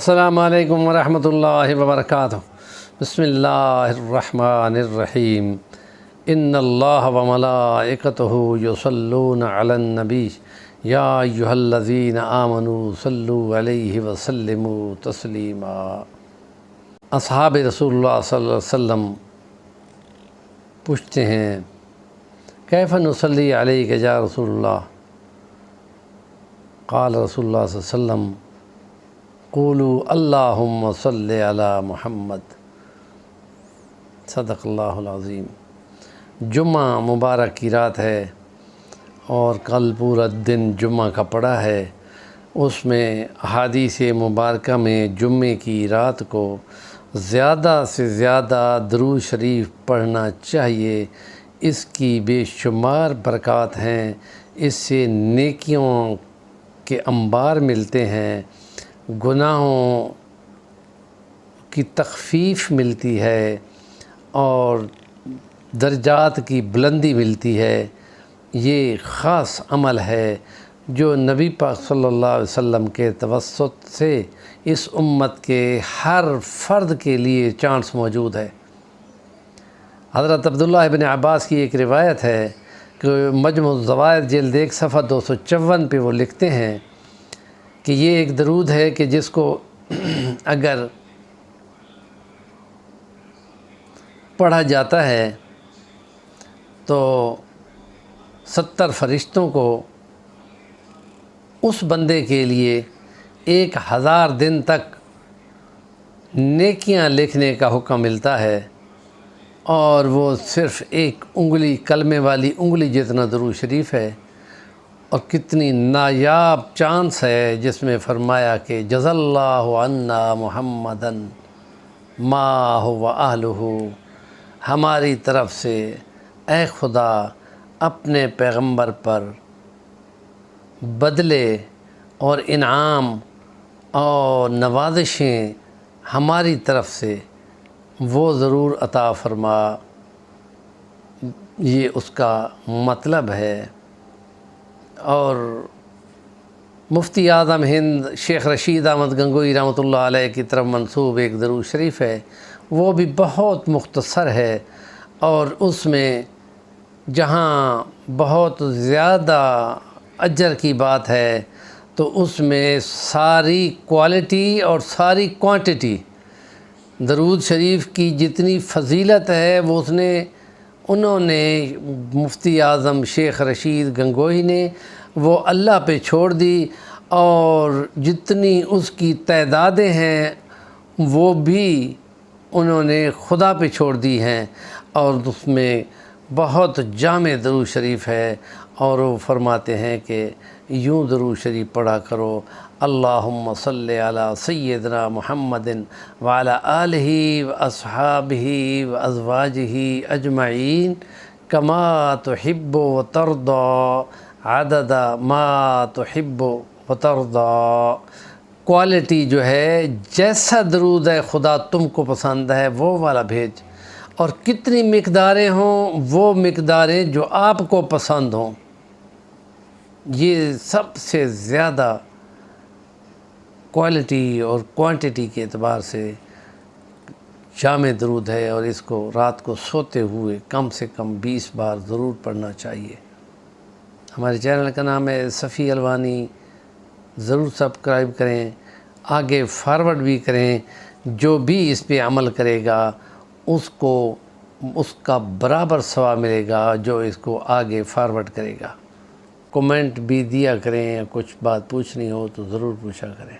السلام علیکم ورحمۃ اللہ وبرکاتہ۔ بسم اللہ الرحمن الرحیم۔ ان اللہ وملائکتہ یصلون علی النبی یا ایھا الذین آمنوا صلوا علیہ وسلموا تسلیما۔ اصحاب رسول اللہ صلی اللہ علیہ وسلم پوچھتے ہیں کیف نصلی علیک یا رسول اللہ؟ قال رسول اللہ صلی اللہ علیہ وسلم قولوا اللہم صلی علی محمد۔ صدق اللہ العظیم۔ جمعہ مبارک کی رات ہے اور کل پورا دن جمعہ کا پڑا ہے۔ اس میں احادیث مبارکہ میں جمعے کی رات کو زیادہ سے زیادہ درود شریف پڑھنا چاہیے۔ اس کی بے شمار برکات ہیں، اس سے نیکیوں کے انبار ملتے ہیں، گناہوں کی تخفیف ملتی ہے اور درجات کی بلندی ملتی ہے۔ یہ خاص عمل ہے جو نبی پاک صلی اللہ علیہ وسلم کے توسط سے اس امت کے ہر فرد کے لیے چانس موجود ہے۔ حضرت عبداللہ ابن عباس کی ایک روایت ہے کہ مجمع الزوائد جلد 1 صفحہ 254 پہ وہ لکھتے ہیں کہ یہ ایک درود ہے کہ جس کو اگر پڑھا جاتا ہے تو 70 فرشتوں کو اس بندے کے لیے 1000 دن تک نیکیاں لکھنے کا حکم ملتا ہے، اور وہ صرف ایک انگلی، کلمے والی انگلی جتنا درود شریف ہے۔ اور کتنی نایاب چانس ہے جس میں فرمایا کہ جزا اللہ عنا محمدً ما هو اہلہ، ہماری طرف سے اے خدا اپنے پیغمبر پر بدلے اور انعام اور نوازشیں ہماری طرف سے وہ ضرور عطا فرما۔ یہ اس کا مطلب ہے۔ اور مفتی اعظم ہند شیخ رشید احمد گنگوئی رحمۃ اللہ علیہ کی طرف منسوب ایک درود شریف ہے، وہ بھی بہت مختصر ہے، اور اس میں جہاں بہت زیادہ اجر کی بات ہے تو اس میں ساری کوالٹی اور ساری کوانٹٹی درود شریف کی جتنی فضیلت ہے وہ انہوں نے مفتی اعظم شیخ رشید گنگوئی نے وہ اللہ پہ چھوڑ دی، اور جتنی اس کی تعدادیں ہیں وہ بھی انہوں نے خدا پہ چھوڑ دی ہیں، اور اس میں بہت جامع درود شریف ہے۔ اور وہ فرماتے ہیں کہ یوں درود شریف پڑھا کرو، اللہم صلی علی سیدنا محمد وعلی آلہ واصحابہ وازواجہ اجمعین کما تحب وترضی عدد ما تحب وترضی۔ کوالٹی جو ہے، جیسا درود ہے خدا تم کو پسند ہے وہ والا بھیج، اور کتنی مقداریں ہوں وہ مقداریں جو آپ کو پسند ہوں۔ یہ سب سے زیادہ کوالٹی اور کوانٹٹی کے اعتبار سے جامع درود ہے، اور اس کو رات کو سوتے ہوئے کم سے کم 20 بار ضرور پڑھنا چاہیے۔ ہمارے چینل کا نام ہے صفی الوانی، ضرور سبسکرائب کریں، آگے فارورڈ بھی کریں۔ جو بھی اس پہ عمل کرے گا اس کو اس کا برابر ثواب ملے گا جو اس کو آگے فارورڈ کرے گا۔ کومنٹ بھی دیا کریں، کچھ بات پوچھنی ہو تو ضرور پوچھا کریں۔